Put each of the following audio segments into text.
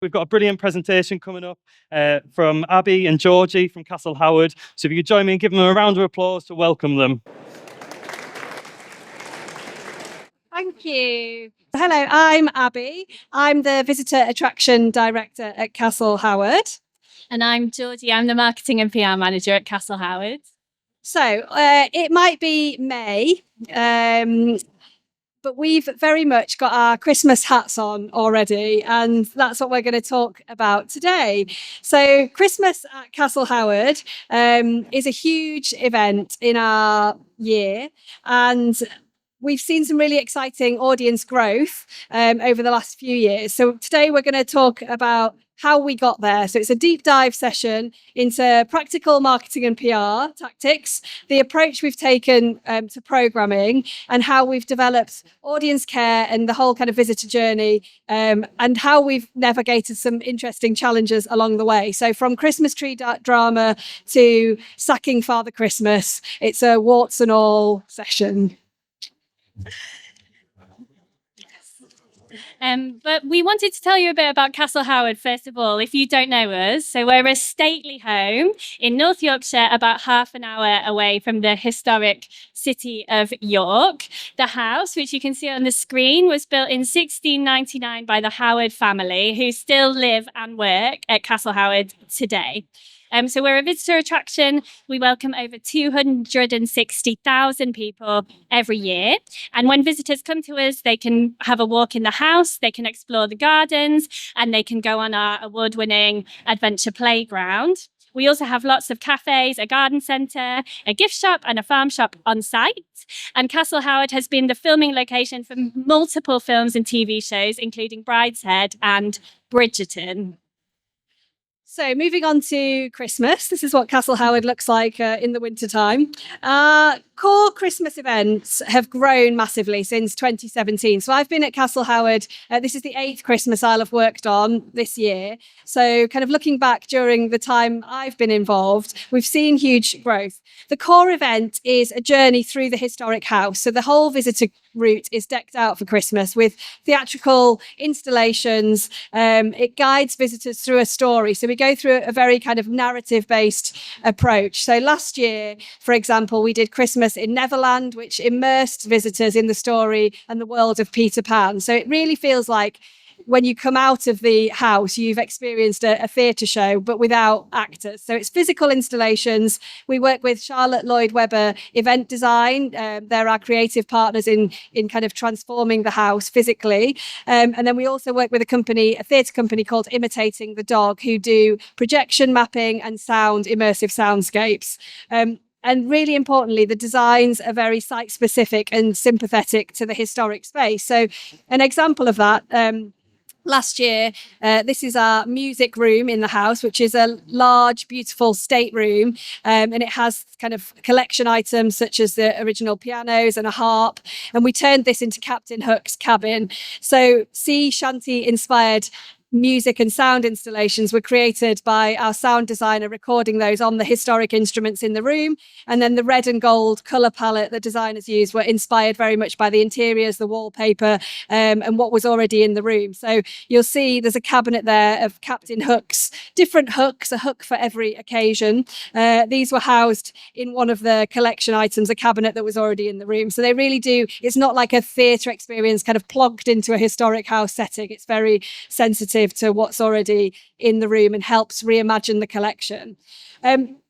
We've got a brilliant presentation coming up from Abbi and Georgie from Castle Howard. So if you could join me and give them a round of applause to welcome them. Thank you. Hello, I'm Abbi. I'm the Visitor Attraction Director at Castle Howard. And I'm Georgie. I'm the Marketing and PR Manager at Castle Howard. So it might be May, but we've very much got our Christmas hats on already, and that's what we're going to talk about today. So Christmas at Castle Howard is a huge event in our year, and we've seen some really exciting audience growth over the last few years. So today we're going to talk about how we got there. So it's a deep dive session into practical marketing and PR tactics, the approach we've taken to programming, and how we've developed audience care and the whole kind of visitor journey, and how we've navigated some interesting challenges along the way. So from Christmas tree drama to sacking Father Christmas, it's a warts and all session. But we wanted to tell you a bit about Castle Howard, first of all, if you don't know us. So we're a stately home in North Yorkshire, about half an hour away from the historic city of York. The house, which you can see on the screen, was built in 1699 by the Howard family, who still live and work at Castle Howard today. So we're a visitor attraction. We welcome over 260,000 people every year. And when visitors come to us, they can have a walk in the house, they can explore the gardens, and they can go on our award-winning adventure playground. We also have lots of cafes, a garden centre, a gift shop and a farm shop on site. And Castle Howard has been the filming location for multiple films and TV shows, including Brideshead and Bridgerton. So moving on to Christmas, this is what Castle Howard looks like in the wintertime. Core Christmas events have grown massively since 2017. So I've been at Castle Howard. This is the 8th Christmas I'll have worked on this year. So kind of looking back during the time I've been involved, we've seen huge growth. The core event is a journey through the historic house. So the whole visitor route is decked out for Christmas with theatrical installations. It guides visitors through a story. So we go through a very kind of narrative-based approach. So last year, for example, we did Christmas in Neverland, which immersed visitors in the story and the world of Peter Pan. So it really feels like when you come out of the house, you've experienced a theatre show, but without actors. So it's physical installations. We work with Charlotte Lloyd Webber Event Design. They're our creative partners in kind of transforming the house physically. And then we also work with a theatre company called Imitating the Dog, who do projection mapping and immersive soundscapes. And really importantly, the designs are very site-specific and sympathetic to the historic space. So an example of that, last year, this is our music room in the house, which is a large, beautiful stateroom. And it has kind of collection items such as the original pianos and a harp. And we turned this into Captain Hook's cabin. So sea shanty inspired music and sound installations were created by our sound designer, recording those on the historic instruments in the room. And then the red and gold colour palette the designers used were inspired very much by the interiors, the wallpaper, and what was already in the room. So you'll see there's a cabinet there of Captain Hooks, different hooks, a hook for every occasion. These were housed in one of the collection items, a cabinet that was already in the room. So they really do, it's not like a theatre experience kind of plugged into a historic house setting. It's very sensitive to what's already in the room and helps reimagine the collection.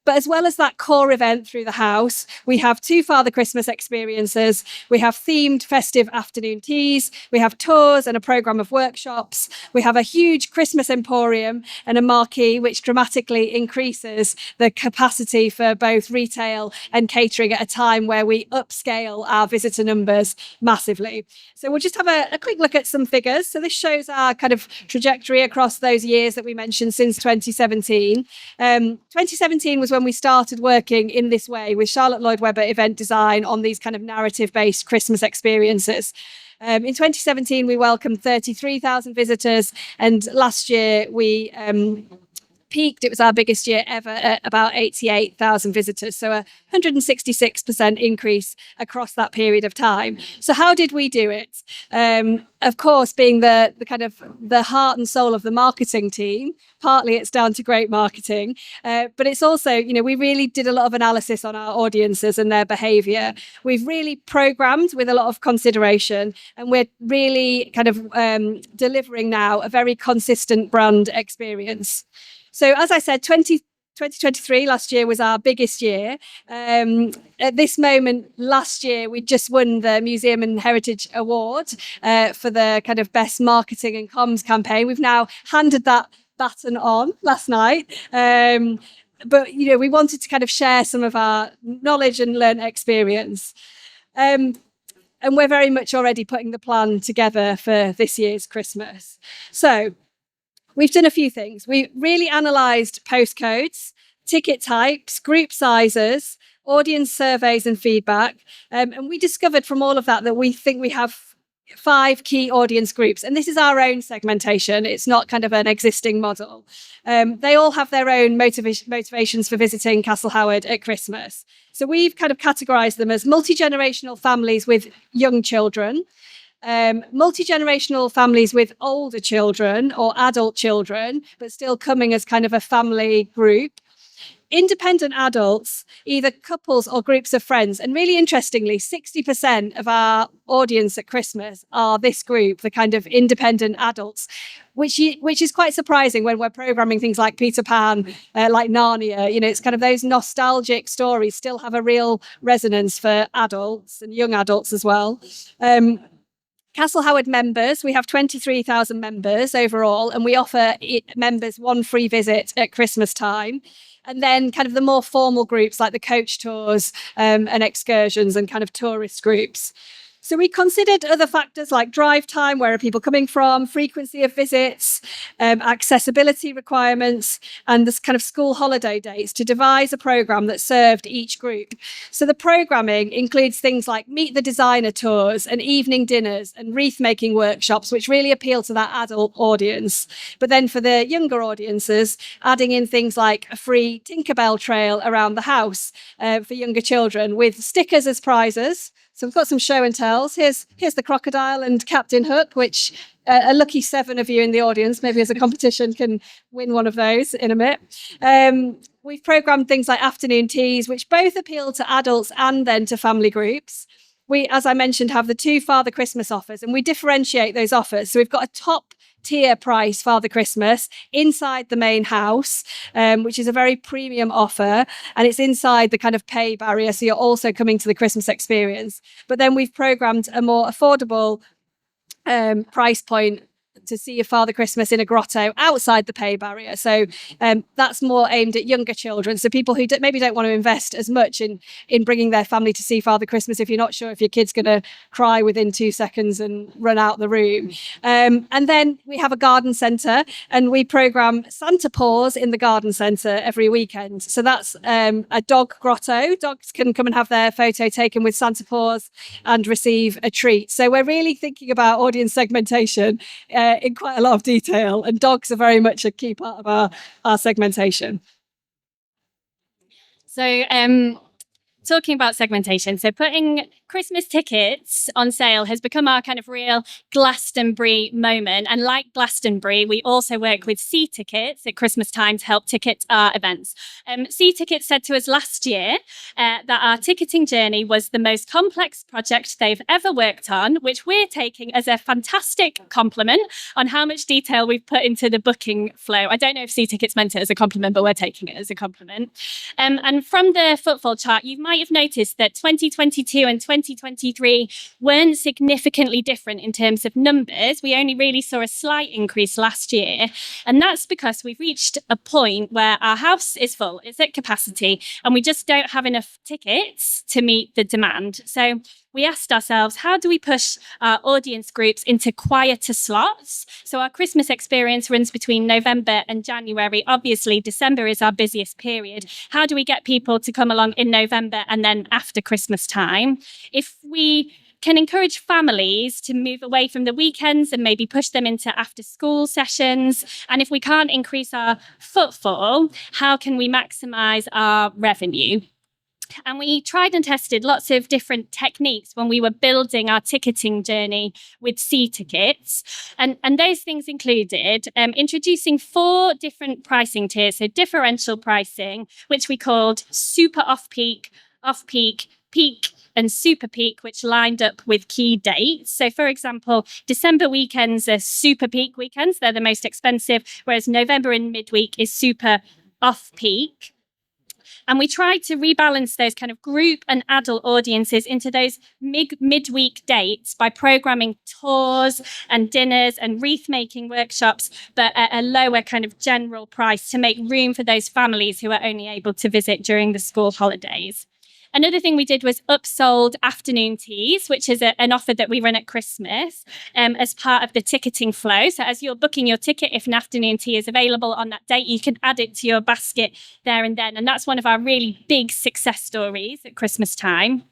But as well as that core event through the house, we have 2 Father Christmas experiences. We have themed festive afternoon teas. We have tours and a programme of workshops. We have a huge Christmas emporium and a marquee, which dramatically increases the capacity for both retail and catering at a time where we upscale our visitor numbers massively. So we'll just have a quick look at some figures. So this shows our kind of trajectory across those years that we mentioned since 2017. 2017 was when we started working in this way with Charlotte Lloyd Webber Event Design on these kind of narrative-based Christmas experiences. In 2017, we welcomed 33,000 visitors, and last year we peaked, it was our biggest year ever at about 88,000 visitors. So a 166% increase across that period of time. So how did we do it? Of course, being the kind of the heart and soul of the marketing team, partly it's down to great marketing, but it's also, we really did a lot of analysis on our audiences and their behavior. We've really programmed with a lot of consideration, and we're really kind of delivering now a very consistent brand experience. So as I said, 2023 last year was our biggest year. At this moment last year, we just won the Museum and Heritage Award for the kind of best marketing and comms campaign. We've now handed that baton on last night. But, we wanted to kind of share some of our knowledge and learned experience. And we're very much already putting the plan together for this year's Christmas. So we've done a few things. We really analysed postcodes, ticket types, group sizes, audience surveys and feedback. And we discovered from all of that we think we have 5 key audience groups. And this is our own segmentation. It's not kind of an existing model. They all have their own motivations for visiting Castle Howard at Christmas. So we've kind of categorised them as multi-generational families with young children, multi-generational families with older children or adult children, but still coming as kind of a family group, independent adults, either couples or groups of friends. And really interestingly, 60% of our audience at Christmas are this group, the kind of independent adults, which is quite surprising when we're programming things like Peter Pan, like Narnia. It's kind of those nostalgic stories still have a real resonance for adults and young adults as well. Castle Howard members, we have 23,000 members overall, and we offer members 1 free visit at Christmas time. And then kind of the more formal groups like the coach tours and excursions and kind of tourist groups. So we considered other factors like drive time, where are people coming from, frequency of visits, accessibility requirements, and this kind of school holiday dates to devise a programme that served each group. So the programming includes things like meet the designer tours and evening dinners and wreath making workshops, which really appeal to that adult audience. But then for the younger audiences, adding in things like a free Tinkerbell trail around the house for younger children with stickers as prizes. So we've got some show and tells. Here's the crocodile and Captain Hook, which a lucky 7 of you in the audience, maybe as a competition, can win one of those in a minute. We've programmed things like afternoon teas, which both appeal to adults and then to family groups. We, as I mentioned, have the 2 Father Christmas offers, and we differentiate those offers. So we've got a top tier price Father Christmas inside the main house, which is a very premium offer, and it's inside the kind of pay barrier, so you're also coming to the Christmas experience. But then we've programmed a more affordable price point to see your Father Christmas in a grotto outside the pay barrier. So that's more aimed at younger children. So people who maybe don't want to invest as much in bringing their family to see Father Christmas if you're not sure if your kid's going to cry within 2 seconds and run out the room. And then we have a garden centre, and we programme Santa Paws in the garden centre every weekend. So that's a dog grotto. Dogs can come and have their photo taken with Santa Paws and receive a treat. So we're really thinking about audience segmentation in quite a lot of detail, and dogs are very much a key part of our segmentation. So talking about segmentation, so putting Christmas tickets on sale has become our kind of real Glastonbury moment. And like Glastonbury, we also work with C Tickets at Christmas time to help ticket our events. C Tickets said to us last year that our ticketing journey was the most complex project they've ever worked on, which we're taking as a fantastic compliment on how much detail we've put into the booking flow. I don't know if C Tickets meant it as a compliment, but we're taking it as a compliment. And from the footfall chart, you might have noticed that 2022 and 2023 weren't significantly different in terms of numbers. We only really saw a slight increase last year. And that's because we've reached a point where our house is full, it's at capacity, and we just don't have enough tickets to meet the demand. So we asked ourselves, how do we push our audience groups into quieter slots? So our Christmas experience runs between November and January. Obviously, December is our busiest period. How do we get people to come along in November and then after Christmas time? If we can encourage families to move away from the weekends and maybe push them into after school sessions. And if we can't increase our footfall, how can we maximize our revenue? And we tried and tested lots of different techniques when we were building our ticketing journey with C-tickets. And those things included introducing 4 different pricing tiers, so differential pricing, which we called super off-peak, peak, and super peak, which lined up with key dates. So, for example, December weekends are super peak weekends. They're the most expensive, whereas November and midweek is super off-peak. And we tried to rebalance those kind of group and adult audiences into those midweek dates by programming tours and dinners and wreath making workshops, but at a lower kind of general price to make room for those families who are only able to visit during the school holidays. Another thing we did was upsold afternoon teas, which is an offer that we run at Christmas as part of the ticketing flow. So as you're booking your ticket, if an afternoon tea is available on that date, you can add it to your basket there and then. And that's one of our really big success stories at Christmas time.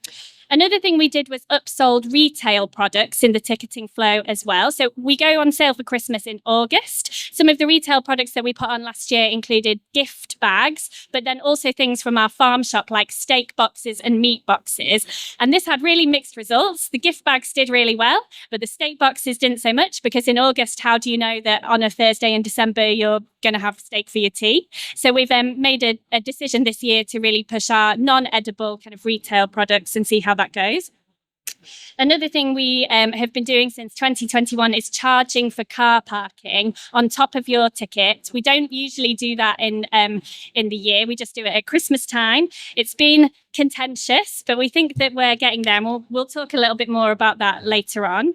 Another thing we did was upsold retail products in the ticketing flow as well. So we go on sale for Christmas in August. Some of the retail products that we put on last year included gift bags, but then also things from our farm shop like steak boxes and meat boxes. And this had really mixed results. The gift bags did really well, but the steak boxes didn't so much, because in August, how do you know that on a Thursday in December you're going to have steak for your tea? So we've made a decision this year to really push our non-edible kind of retail products and see how that goes. Another thing we have been doing since 2021 is charging for car parking on top of your ticket. We don't usually do that in the year. We just do it at Christmas time. It's been contentious, but we think that we're getting there. And we'll talk a little bit more about that later on.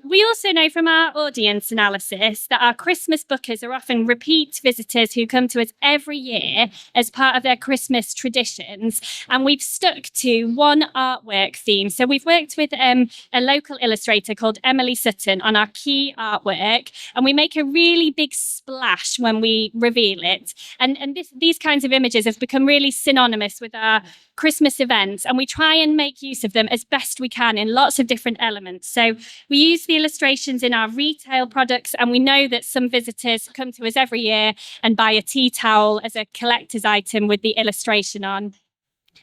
We also know from our audience analysis that our Christmas bookers are often repeat visitors who come to us every year as part of their Christmas traditions. And we've stuck to one artwork theme. So we've worked with a local illustrator called Emily Sutton on our key artwork. And we make a really big splash when we reveal it. And these kinds of images have become really synonymous with our Christmas events. And we try and make use of them as best we can in lots of different elements. So we use the illustrations in our retail products, and we know that some visitors come to us every year and buy a tea towel as a collector's item with the illustration on.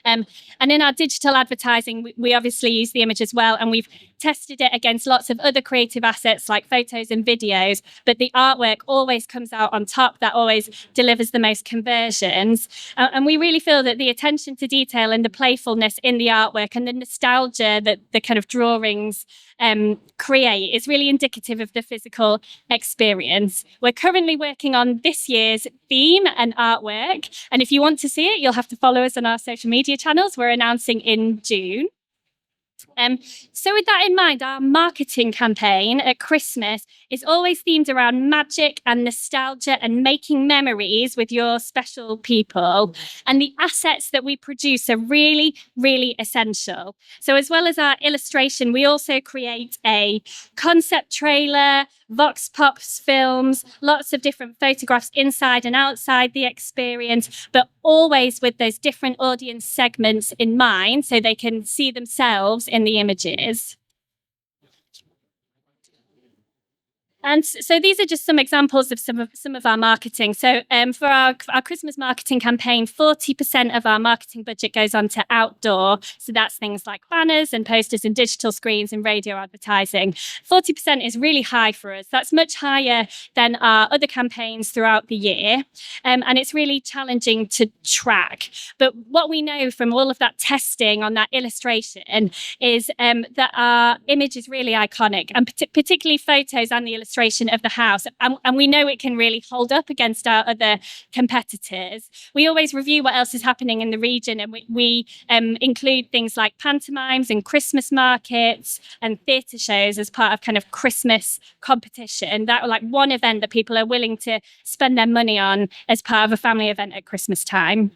And in our digital advertising, we obviously use the image as well, and we've tested it against lots of other creative assets like photos and videos, but the artwork always comes out on top. That always delivers the most conversions. And we really feel that the attention to detail and the playfulness in the artwork and the nostalgia that the kind of drawings create is really indicative of the physical experience. We're currently working on this year's theme and artwork, and if you want to see it, you'll have to follow us on our social media channels. We're announcing in June. So with that in mind, our marketing campaign at Christmas is always themed around magic and nostalgia and making memories with your special people. And the assets that we produce are really, really essential. So as well as our illustration, we also create a concept trailer, vox pops films, lots of different photographs inside and outside the experience, but always with those different audience segments in mind so they can see themselves in the images. And so these are just some examples of some of our marketing. So for our Christmas marketing campaign, 40% of our marketing budget goes on to outdoor. So that's things like banners and posters and digital screens and radio advertising. 40% is really high for us. That's much higher than our other campaigns throughout the year. And it's really challenging to track. But what we know from all of that testing on that illustration is that our image is really iconic, and particularly photos and the illustration of the house, and we know it can really hold up against our other competitors. We always review what else is happening in the region, and we include things like pantomimes and Christmas markets and theatre shows as part of kind of Christmas competition. That like one event that people are willing to spend their money on as part of a family event at Christmas time.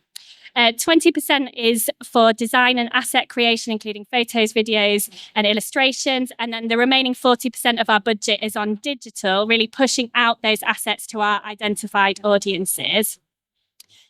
20% is for design and asset creation, including photos, videos, and illustrations. And then the remaining 40% of our budget is on digital, really pushing out those assets to our identified audiences.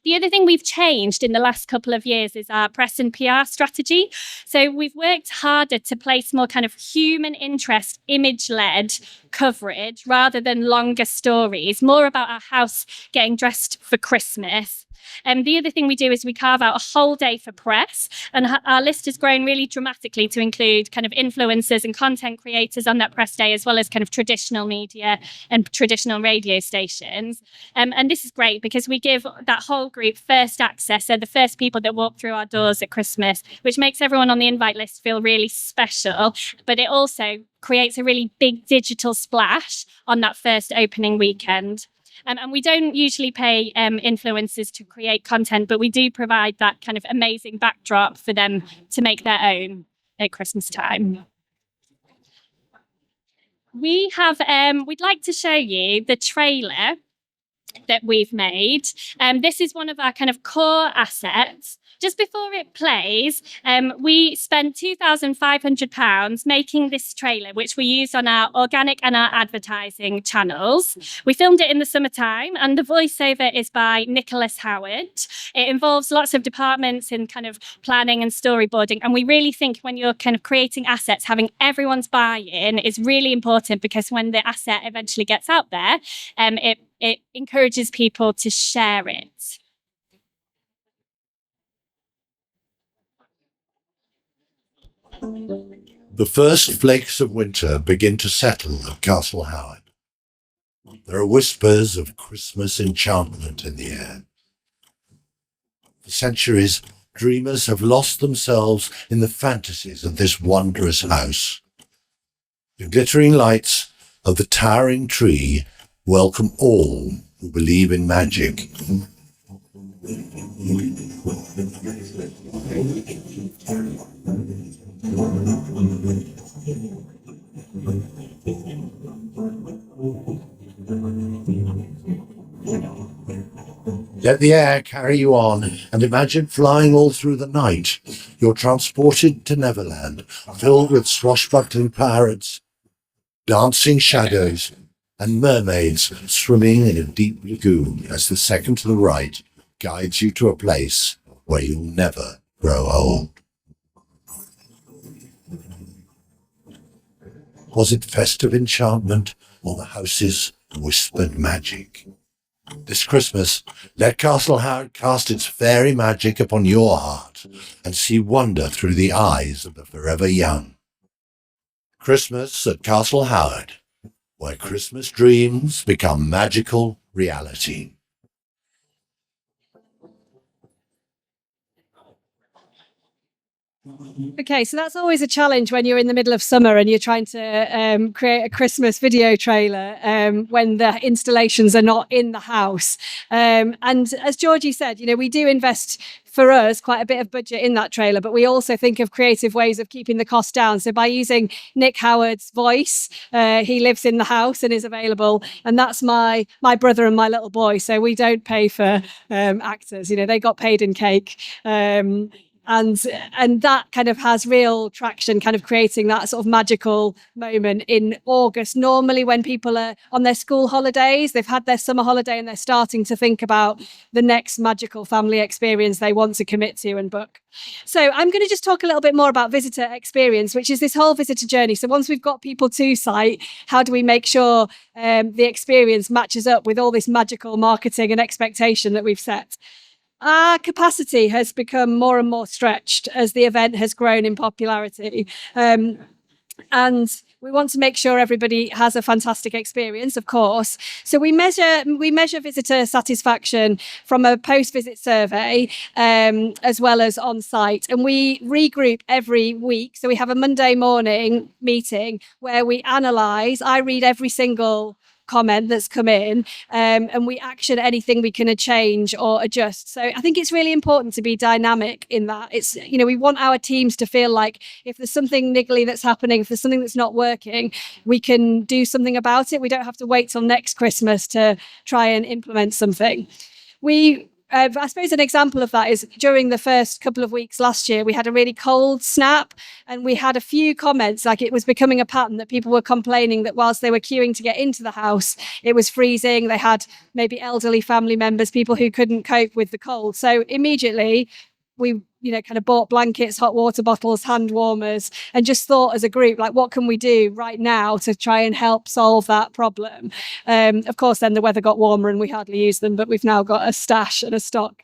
The other thing we've changed in the last couple of years is our press and PR strategy. So we've worked harder to place more kind of human interest, image-led coverage rather than longer stories, more about our house getting dressed for Christmas. And the other thing we do is we carve out a whole day for press, and our list has grown really dramatically to include kind of influencers and content creators on that press day, as well as kind of traditional media and traditional radio stations. And this is great because we give that whole group first access. They're the first people that walk through our doors at Christmas, which makes everyone on the invite list feel really special. But it also creates a really big digital splash on that first opening weekend. And we don't usually pay influencers to create content, but we do provide that kind of amazing backdrop for them to make their own at Christmas time. We have, we'd like to show you the trailer that we've made. This is one of our kind of core assets. Just before it plays, we spent £2,500 making this trailer, which we used on our organic and our advertising channels. We filmed it in the summertime, and the voiceover is by Nicholas Howard. It involves lots of departments in kind of planning and storyboarding. And we really think when you're kind of creating assets, having everyone's buy-in is really important, because when the asset eventually gets out there, it encourages people to share it. The first flakes of winter begin to settle at Castle Howard. There are whispers of Christmas enchantment in the air. For centuries, dreamers have lost themselves in the fantasies of this wondrous house. The glittering lights of the towering tree welcome all who believe in magic. Let the air carry you on, and imagine flying all through the night. You're transported to Neverland, filled with swashbuckling pirates, dancing shadows, and mermaids swimming in a deep lagoon as the second to the right guides you to a place where you'll never grow old. Was it festive enchantment or the house's whispered magic? This Christmas, let Castle Howard cast its fairy magic upon your heart and see wonder through the eyes of the forever young. Christmas at Castle Howard, where Christmas dreams become magical reality. Okay, so that's always a challenge when you're in the middle of summer and you're trying to create a Christmas video trailer when the installations are not in the house. And as Georgie said, we do invest, for us, quite a bit of budget in that trailer, but we also think of creative ways of keeping the cost down. So by using Nick Howard's voice, he lives in the house and is available, and that's my brother and my little boy. So we don't pay for actors. They got paid in cake. And that kind of has real traction, kind of creating that sort of magical moment in August. Normally when people are on their school holidays, they've had their summer holiday and they're starting to think about the next magical family experience they want to commit to and book. So I'm going to just talk a little bit more about visitor experience, which is this whole visitor journey. So once we've got people to site, how do we make sure the experience matches up with all this magical marketing and expectation that we've set? Our capacity has become more and more stretched as the event has grown in popularity. And we want to make sure everybody has a fantastic experience, of course. So we measure visitor satisfaction from a post-visit survey, as well as on site. And we regroup every week. So we have a Monday morning meeting where we analyse. I read every single comment that's come in, and we action anything we can change or adjust. So I think it's really important to be dynamic in that. It's, we want our teams to feel like if there's something niggly that's happening, if there's something that's not working, we can do something about it. We don't have to wait till next Christmas to try and implement something. We I suppose an example of that is during the first couple of weeks last year, we had a really cold snap, and we had a few comments, like it was becoming a pattern that people were complaining that whilst they were queuing to get into the house, it was freezing. They had maybe elderly family members, people who couldn't cope with the cold. So immediately we kind of bought blankets, hot water bottles, hand warmers, and just thought as a group, like, what can we do right now to try and help solve that problem? Of course, then the weather got warmer and we hardly used them, but we've now got a stash and a stock.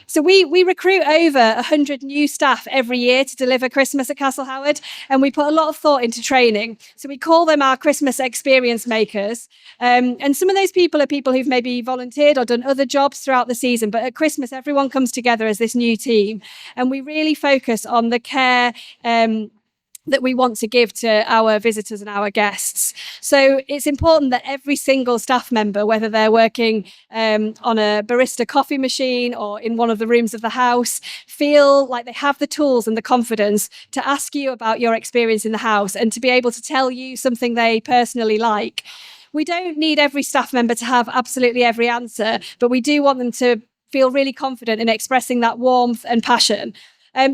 So we recruit over 100 new staff every year to deliver Christmas at Castle Howard, and we put a lot of thought into training. So we call them our Christmas experience makers. And some of those people are people who've maybe volunteered or done other jobs throughout the season, but at Christmas, everyone comes together as this new team. And we really focus on the care that we want to give to our visitors and our guests. So it's important that every single staff member, whether they're working on a barista coffee machine or in one of the rooms of the house, feel like they have the tools and the confidence to ask you about your experience in the house and to be able to tell you something they personally like. We don't need every staff member to have absolutely every answer, but we do want them to feel really confident in expressing that warmth and passion.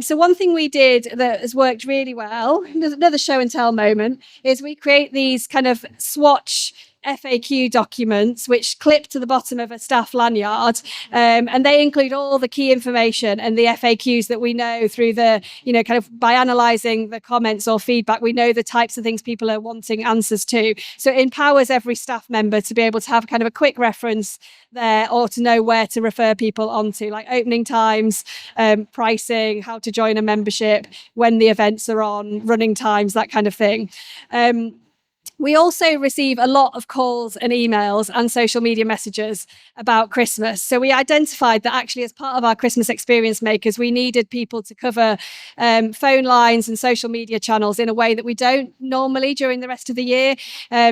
So one thing we did that has worked really well, another show and tell moment, is we create these kind of swatch FAQ documents which clip to the bottom of a staff lanyard, and they include all the key information and the FAQs that we know through the, kind of by analysing the comments or feedback, we know the types of things people are wanting answers to. So it empowers every staff member to be able to have kind of a quick reference there, or to know where to refer people onto, like opening times, pricing, how to join a membership, when the events are on, running times, that kind of thing. We also receive a lot of calls and emails and social media messages about Christmas. So we identified that actually, as part of our Christmas experience makers, we needed people to cover phone lines and social media channels in a way that we don't normally during the rest of the year,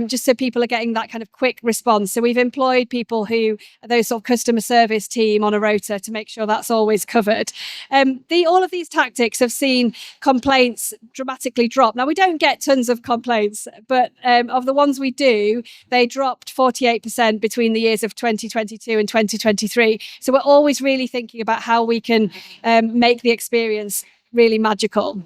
just so people are getting that kind of quick response. So we've employed people who are those sort of customer service team on a rota to make sure that's always covered. All of these tactics have seen complaints dramatically drop. Now, we don't get tons of complaints, but of the ones we do, they dropped 48% between the years of 2022 and 2023. So we're always really thinking about how we can make the experience really magical.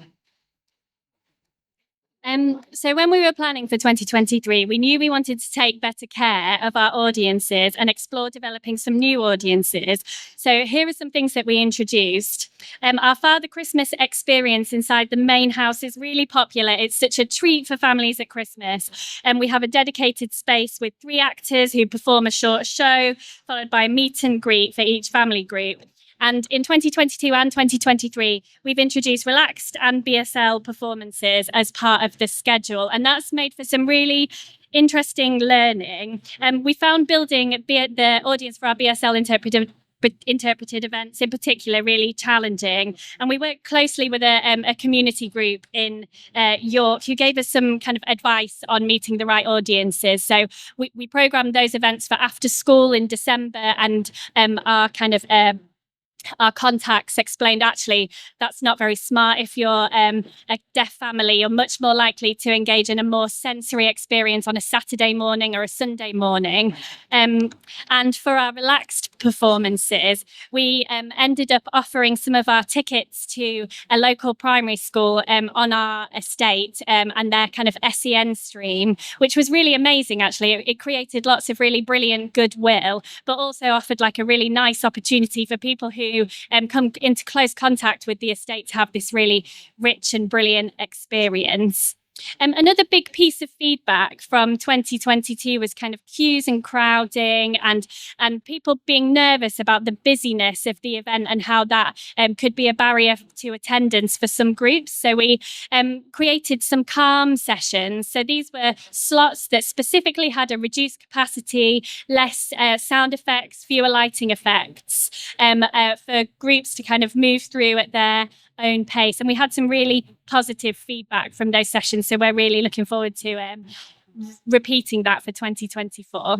So when we were planning for 2023, we knew we wanted to take better care of our audiences and explore developing some new audiences. So here are some things that we introduced. Our Father Christmas experience inside the main house is really popular. It's such a treat for families at Christmas. And we have a dedicated space with 3 actors who perform a short show, followed by a meet and greet for each family group. And in 2022 and 2023, we've introduced relaxed and BSL performances as part of the schedule. And that's made for some really interesting learning. We found building the audience for our BSL interpreted events in particular really challenging, and we worked closely with a community group in York who gave us some kind of advice on meeting the right audiences. So we programmed those events for after school in December, and our contacts explained actually that's not very smart. If you're a deaf family, you're much more likely to engage in a more sensory experience on a Saturday morning or a Sunday morning. And for our relaxed performances, we ended up offering some of our tickets to a local primary school on our estate and their kind of SEN stream, which was really amazing actually. It created lots of really brilliant goodwill, but also offered like a really nice opportunity for people who come into close contact with the estate to have this really rich and brilliant experience. Another big piece of feedback from 2022 was kind of queues and crowding and people being nervous about the busyness of the event and how that could be a barrier to attendance for some groups. So we created some calm sessions. So these were slots that specifically had a reduced capacity, less sound effects, fewer lighting effects, for groups to kind of move through at their own pace. And we had some really positive feedback from those sessions. So we're really looking forward to repeating that for 2024.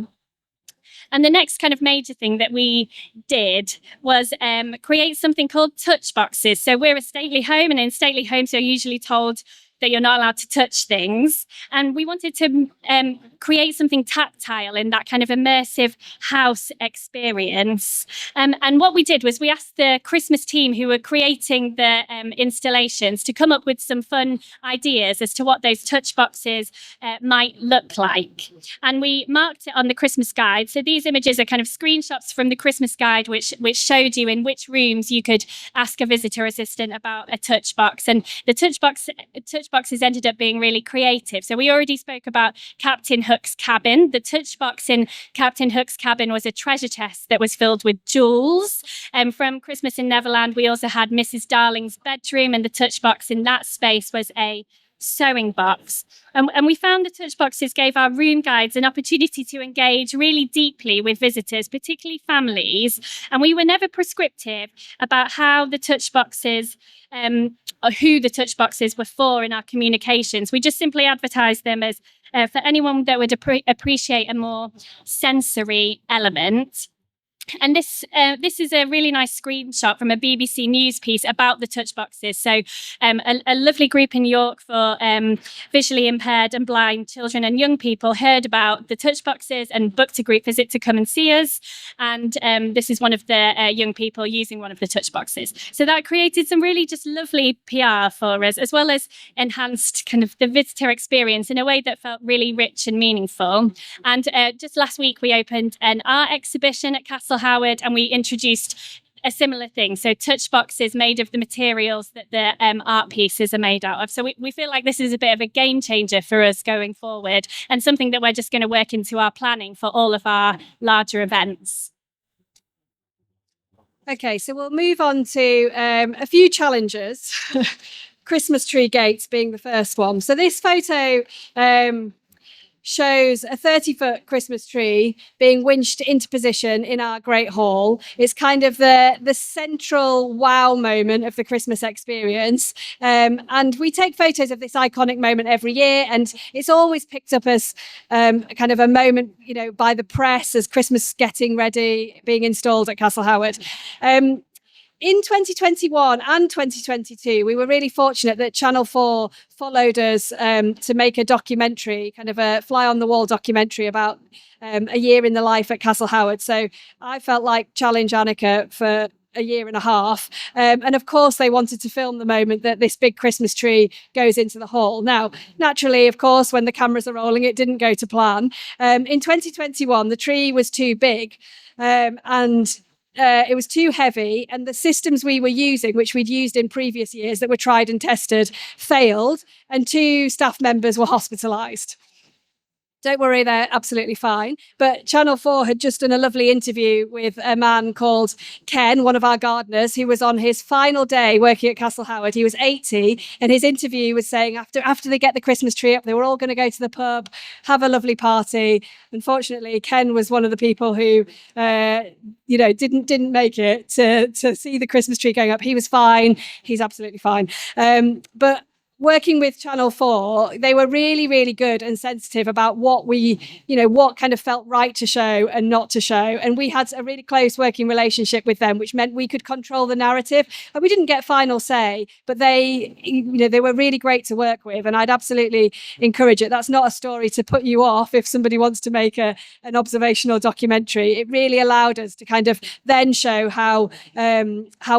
And the next kind of major thing that we did was create something called touch boxes. So we're a stately home, and in stately homes, you're usually told that you're not allowed to touch things. And we wanted to create something tactile in that kind of immersive house experience. And what we did was we asked the Christmas team who were creating the installations to come up with some fun ideas as to what those touch boxes might look like. And we marked it on the Christmas guide. So these images are kind of screenshots from the Christmas guide, which showed you in which rooms you could ask a visitor assistant about a touch box. And the touch boxes ended up being really creative. So we already spoke about Captain Hook's cabin. The touch box in Captain Hook's cabin was a treasure chest that was filled with jewels. And from Christmas in Neverland, we also had Mrs. Darling's bedroom, and the touch box in that space was a sewing box. And we found the touch boxes gave our room guides an opportunity to engage really deeply with visitors, particularly families. And we were never prescriptive about how the touch boxes, or who the touch boxes were for in our communications. We just simply advertised them as for anyone that would appreciate a more sensory element. And this is a really nice screenshot from a BBC News piece about the touch boxes. So a lovely group in York for visually impaired and blind children and young people heard about the touch boxes and booked a group visit to come and see us. And this is one of the young people using one of the touch boxes. So that created some really just lovely PR for us, as well as enhanced kind of the visitor experience in a way that felt really rich and meaningful. And just last week, we opened an art exhibition at Castle Howard, and we introduced a similar thing. So touch boxes made of the materials that the art pieces are made out of. So we feel like this is a bit of a game changer for us going forward, and something that we're just going to work into our planning for all of our larger events. Okay, so we'll move on to a few challenges. Christmas tree gates being the first one. So this photo shows a 30-foot Christmas tree being winched into position in our Great Hall. It's kind of the central wow moment of the Christmas experience. And we take photos of this iconic moment every year, and it's always picked up as kind of a moment, you know, by the press as Christmas getting ready, being installed at Castle Howard. In 2021 and 2022, we were really fortunate that Channel 4 followed us to make a documentary, kind of a fly-on-the-wall documentary about a year in the life at Castle Howard. So I felt like Challenge Annika for a year and a half. And of course, they wanted to film the moment that this big Christmas tree goes into the hall. Now, naturally, of course, when the cameras are rolling, it didn't go to plan. In 2021, the tree was too big and it was too heavy, and the systems we were using, which we'd used in previous years that were tried and tested, failed, and 2 staff members were hospitalised. Don't worry, they're absolutely fine. But Channel 4 had just done a lovely interview with a man called Ken, one of our gardeners, who was on his final day working at Castle Howard. He was 80, and his interview was saying after they get the Christmas tree up, they were all going to go to the pub, have a lovely party. Unfortunately, Ken was one of the people who, didn't make it to see the Christmas tree going up. He was fine. He's absolutely fine. But working with Channel 4, they were really, really good and sensitive about what what kind of felt right to show and not to show. And we had a really close working relationship with them, which meant we could control the narrative. And we didn't get final say, but they were really great to work with. And I'd absolutely encourage it. That's not a story to put you off if somebody wants to make an observational documentary. It really allowed us to kind of then show how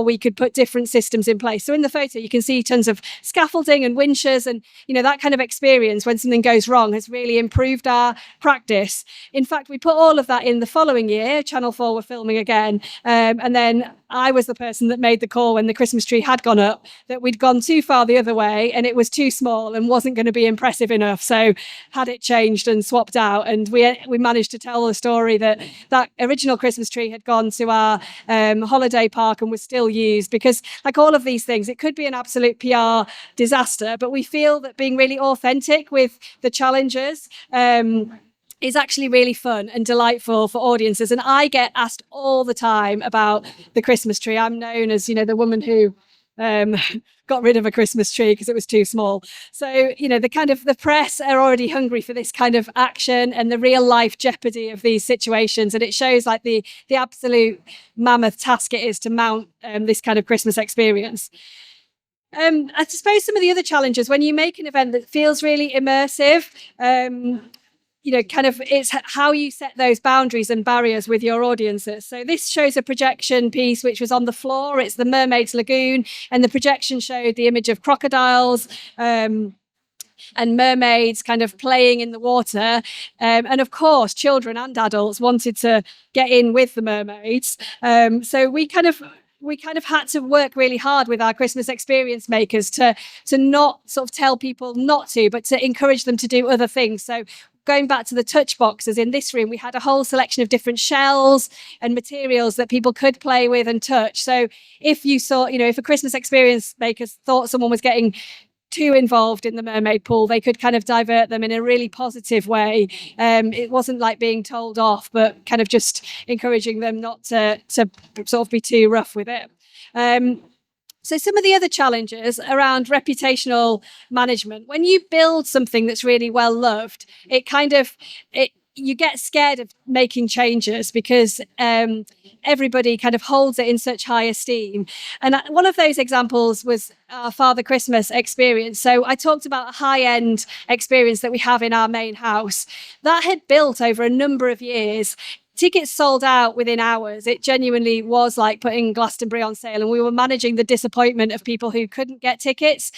we could put different systems in place. So in the photo, you can see tons of scaffolding and winches, and that kind of experience when something goes wrong has really improved our practice. In fact, we put all of that in the following year. Channel 4 were filming again, and then I was the person that made the call when the Christmas tree had gone up that we'd gone too far the other way and it was too small and wasn't going to be impressive enough. So had it changed and swapped out, and we managed to tell the story that original Christmas tree had gone to our holiday park and was still used, because like all of these things, it could be an absolute PR disaster, but we feel that being really authentic with the challenges is actually really fun and delightful for audiences. And I get asked all the time about the Christmas tree. I'm known as, the woman who got rid of a Christmas tree because it was too small. So, the press are already hungry for this kind of action and the real life jeopardy of these situations. And it shows like the absolute mammoth task it is to mount this kind of Christmas experience. I suppose some of the other challenges when you make an event that feels really immersive, kind of it's how you set those boundaries and barriers with your audiences. So this shows a projection piece which was on the floor. It's the Mermaid's Lagoon, and the projection showed the image of crocodiles. And mermaids kind of playing in the water. And of course, children and adults wanted to get in with the mermaids. So we kind of had to work really hard with our Christmas experience makers to not sort of tell people not to, but to encourage them to do other things. So going back to the touch boxes in this room, we had a whole selection of different shells and materials that people could play with and touch. So if you saw, if a Christmas experience maker thought someone was getting too involved in the mermaid pool, they could kind of divert them in a really positive way. It wasn't like being told off, but kind of just encouraging them not to sort of be too rough with it. So some of the other challenges around reputational management, when you build something that's really well loved, you get scared of making changes because everybody kind of holds it in such high esteem. And one of those examples was our Father Christmas experience. So I talked about a high-end experience that we have in our main house. That had built over a number of years. Tickets sold out within hours. It genuinely was like putting Glastonbury on sale, and we were managing the disappointment of people who couldn't get tickets.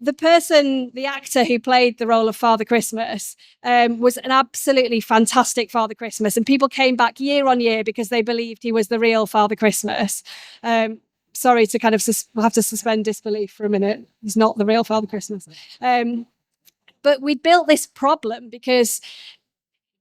The actor who played the role of Father Christmas was an absolutely fantastic Father Christmas, and people came back year on year because they believed he was the real Father Christmas. Sorry to kind of we'll have to suspend disbelief for a minute. He's not the real Father Christmas. But we built this problem because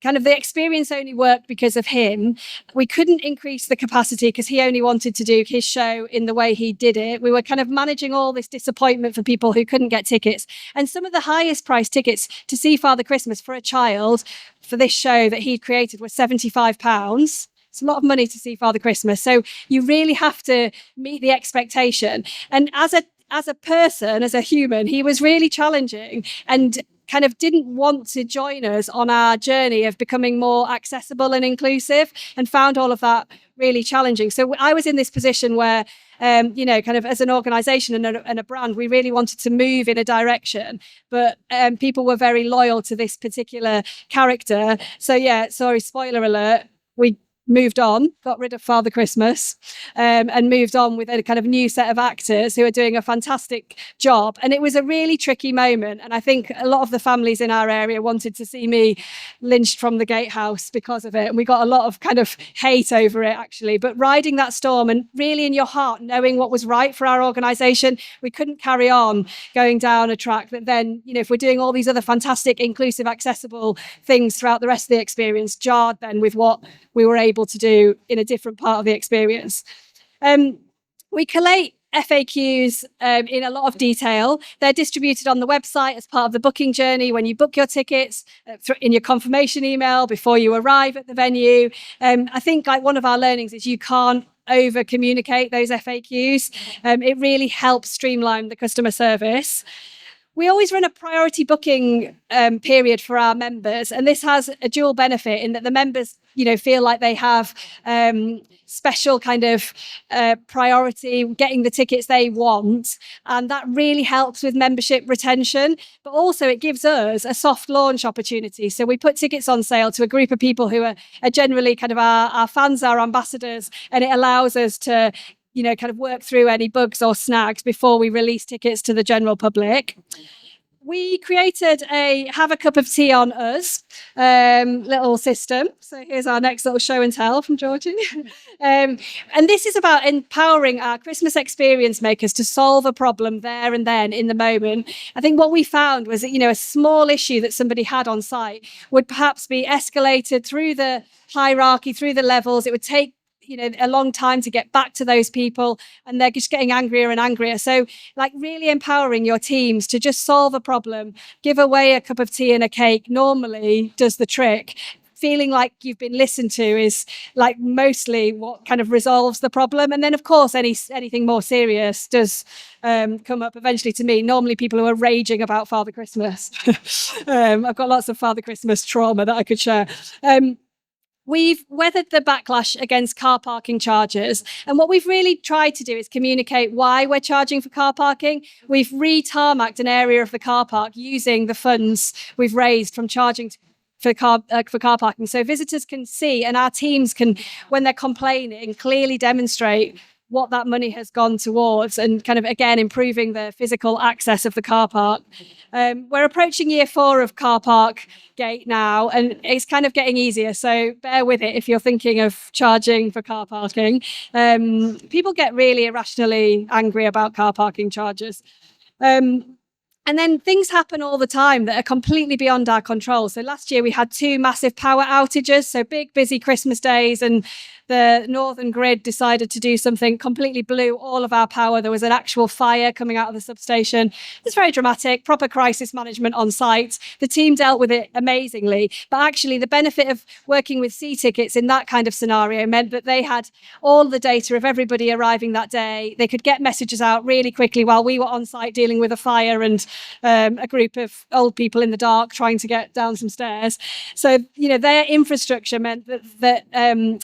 kind of the experience only worked because of him. We couldn't increase the capacity because he only wanted to do his show in the way he did it. We were kind of managing all this disappointment for people who couldn't get tickets. And some of the highest priced tickets to see Father Christmas for a child for this show that he'd created was £75. It's a lot of money to see Father Christmas. So you really have to meet the expectation. And as a person, as a human, he was really challenging and kind of didn't want to join us on our journey of becoming more accessible and inclusive, and found all of that really challenging. So I was in this position where, kind of as an organisation and a brand, we really wanted to move in a direction, but people were very loyal to this particular character. So yeah, sorry, spoiler alert, we moved on, got rid of Father Christmas, and moved on with a kind of new set of actors who are doing a fantastic job. And it was a really tricky moment. And I think a lot of the families in our area wanted to see me lynched from the gatehouse because of it. And we got a lot of kind of hate over it, actually. But riding that storm and really in your heart, knowing what was right for our organisation, we couldn't carry on going down a track that then, if we're doing all these other fantastic, inclusive, accessible things throughout the rest of the experience, jarred then with what we were able to do in a different part of the experience. We collate FAQs in a lot of detail. They're distributed on the website as part of the booking journey when you book your tickets, in your confirmation email before you arrive at the venue. I think like one of our learnings is you can't over communicate those FAQs. It really helps streamline the customer service. We always run a priority booking period for our members, and this has a dual benefit in that the members, feel like they have special kind of priority getting the tickets they want, and that really helps with membership retention. But also it gives us a soft launch opportunity. So we put tickets on sale to a group of people who are generally kind of our fans, our ambassadors, and it allows us to kind of work through any bugs or snags before we release tickets to the general public. We created a have a cup of tea on us little system. So here's our next little show and tell from Georgie. And this is about empowering our Christmas experience makers to solve a problem there and then in the moment. I think what we found was that, a small issue that somebody had on site would perhaps be escalated through the hierarchy, through the levels. It would take a long time to get back to those people, and they're just getting angrier and angrier. So like really empowering your teams to just solve a problem, give away a cup of tea and a cake normally does the trick. Feeling like you've been listened to is like mostly what kind of resolves the problem. And then of course anything more serious does come up eventually to me, normally people who are raging about Father Christmas. I've got lots of Father Christmas trauma that I could share. we've weathered the backlash against car parking charges. And what we've really tried to do is communicate why we're charging for car parking. We've re-tarmacked an area of the car park using the funds we've raised from charging for car parking. So visitors can see, and our teams can, when they're complaining, clearly demonstrate what that money has gone towards, and kind of, again, improving the physical access of the car park. We're approaching year 4 of Car Park Gate now, and it's kind of getting easier. So bear with it if you're thinking of charging for car parking. People get really irrationally angry about car parking charges. And then things happen all the time that are completely beyond our control. So last year we had 2 massive power outages, so big, busy Christmas days, and the Northern Grid decided to do something, completely blew all of our power. There was an actual fire coming out of the substation. It's very dramatic, proper crisis management on site. The team dealt with it amazingly. But actually, the benefit of working with C-Tickets in that kind of scenario meant that they had all the data of everybody arriving that day. They could get messages out really quickly while we were on site dealing with a fire and a group of old people in the dark trying to get down some stairs. So, their infrastructure meant that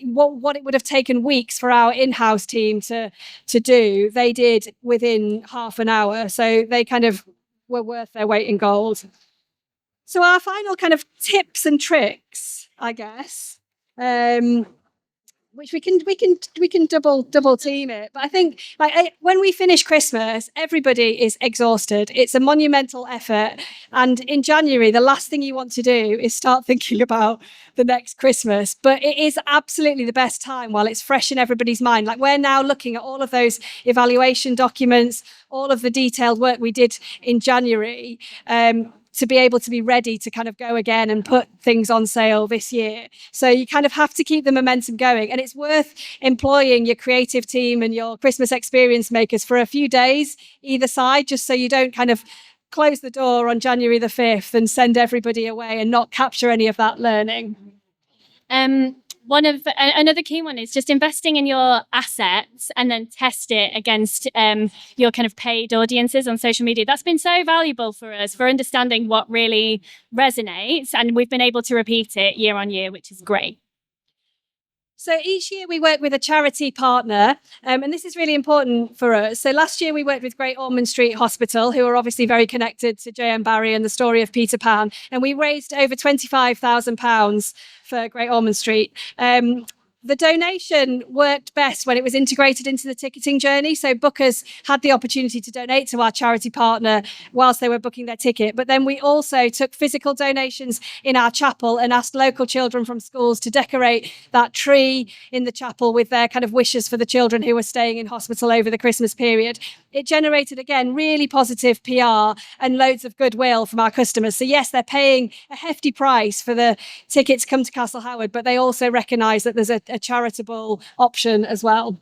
what it would have taken weeks for our in-house team to do, they did within half an hour. So they kind of were worth their weight in gold. So our final kind of tips and tricks, I guess, which we can double team it. But I think when we finish Christmas, everybody is exhausted. It's a monumental effort. And in January, the last thing you want to do is start thinking about the next Christmas. But it is absolutely the best time while it's fresh in everybody's mind. Like, we're now looking at all of those evaluation documents, all of the detailed work we did in January, to be able to be ready to kind of go again and put things on sale this year. So you kind of have to keep the momentum going. And it's worth employing your creative team and your Christmas experience makers for a few days either side, just so you don't kind of close the door on January the 5th and send everybody away and not capture any of that learning. Another key one is just investing in your assets and then test it against your kind of paid audiences on social media. That's been so valuable for us for understanding what really resonates, and we've been able to repeat it year on year, which is great. So each year we work with a charity partner, and this is really important for us. So last year we worked with Great Ormond Street Hospital, who are obviously very connected to J.M. Barrie and the story of Peter Pan, and we raised over £25,000 for Great Ormond Street. The donation worked best when it was integrated into the ticketing journey. So bookers had the opportunity to donate to our charity partner whilst they were booking their ticket. But then we also took physical donations in our chapel and asked local children from schools to decorate that tree in the chapel with their kind of wishes for the children who were staying in hospital over the Christmas period. It generated, again, really positive PR and loads of goodwill from our customers. So yes, they're paying a hefty price for the ticket to come to Castle Howard, but they also recognise that there's a charitable option as well.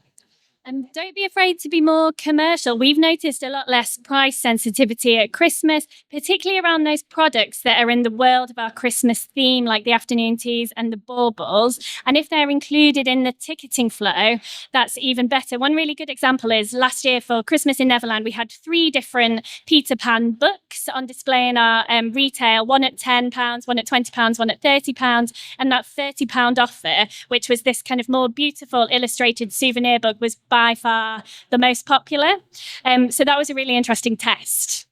And don't be afraid to be more commercial. We've noticed a lot less price sensitivity at Christmas, particularly around those products that are in the world of our Christmas theme, like the afternoon teas and the baubles. And if they're included in the ticketing flow, that's even better. One really good example is last year for Christmas in Neverland, we had 3 different Peter Pan books on display in our retail, one at £10, one at £20, one at £30. And that £30 offer, which was this kind of more beautiful illustrated souvenir book, was by far the most popular. So that was a really interesting test.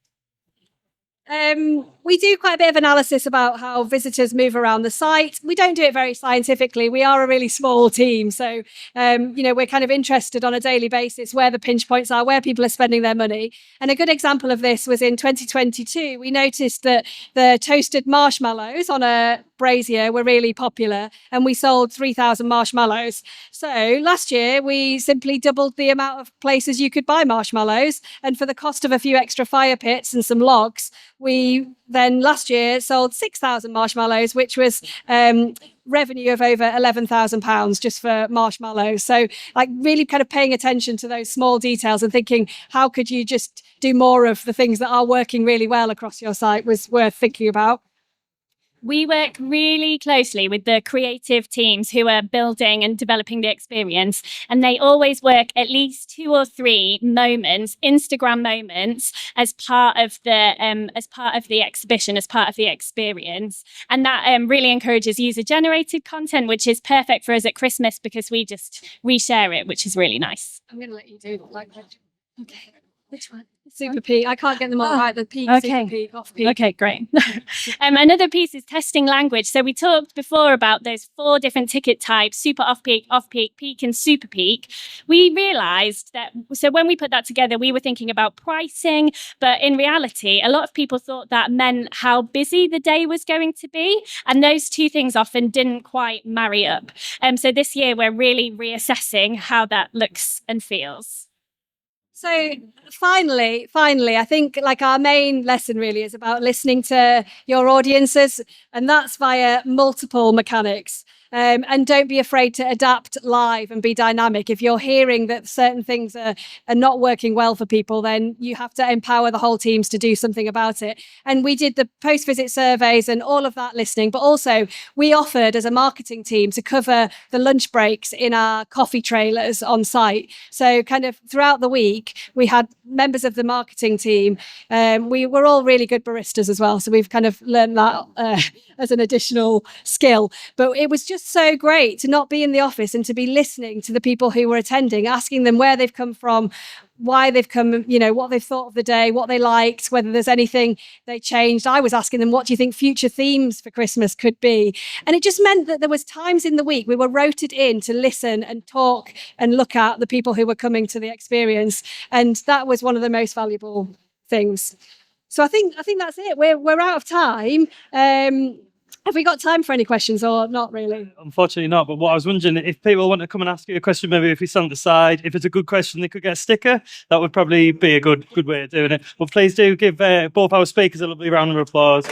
We do quite a bit of analysis about how visitors move around the site. We don't do it very scientifically. We are a really small team. So, we're kind of interested on a daily basis where the pinch points are, where people are spending their money. And a good example of this was in 2022. We noticed that the toasted marshmallows on a brazier were really popular, and we sold 3,000 marshmallows. So last year, we simply doubled the amount of places you could buy marshmallows. And for the cost of a few extra fire pits and some logs, we then last year sold 6,000 marshmallows, which was revenue of over £11,000 just for marshmallows. So really kind of paying attention to those small details and thinking, how could you just do more of the things that are working really well across your site was worth thinking about. We work really closely with the creative teams who are building and developing the experience, and they always work at least 2 or 3 moments, Instagram moments, as part of the exhibition, as part of the experience. And that really encourages user-generated content, which is perfect for us at Christmas because we just reshare it, which is really nice. I'm going to let you do that. Okay, which one? Super peak. I can't get them all right. The peak, okay. super peak, off peak. Okay, great. Another piece is testing language. So we talked before about those 4 different ticket types: super off-peak, peak, and super peak. We realized that, so when we put that together, we were thinking about pricing, but in reality, a lot of people thought that meant how busy the day was going to be. And those 2 things often didn't quite marry up. So this year, we're really reassessing how that looks and feels. So finally, I think like our main lesson really is about listening to your audiences, and that's via multiple mechanics. And don't be afraid to adapt live and be dynamic. If you're hearing that certain things are not working well for people, then you have to empower the whole teams to do something about it. And we did the post-visit surveys and all of that listening, but also we offered as a marketing team to cover the lunch breaks in our coffee trailers on site. So kind of throughout the week, we had members of the marketing team. We were all really good baristas as well. So we've kind of learned that as an additional skill. But it was just so great to not be in the office and to be listening to the people who were attending, asking them where they've come from, why they've come, you know, what they've thought of the day, what they liked, whether there's anything they changed. I was asking them, what do you think future themes for Christmas could be? And it just meant that there was times in the week we were rotated in to listen and talk and look at the people who were coming to the experience. And that was one of the most valuable things. So I think that's it. We're out of time. Have we got time for any questions or not really? Unfortunately not, but what I was wondering, if people want to come and ask you a question, maybe if we stand aside, if it's a good question, they could get a sticker. That would probably be a good way of doing it. But please do give both our speakers a lovely round of applause.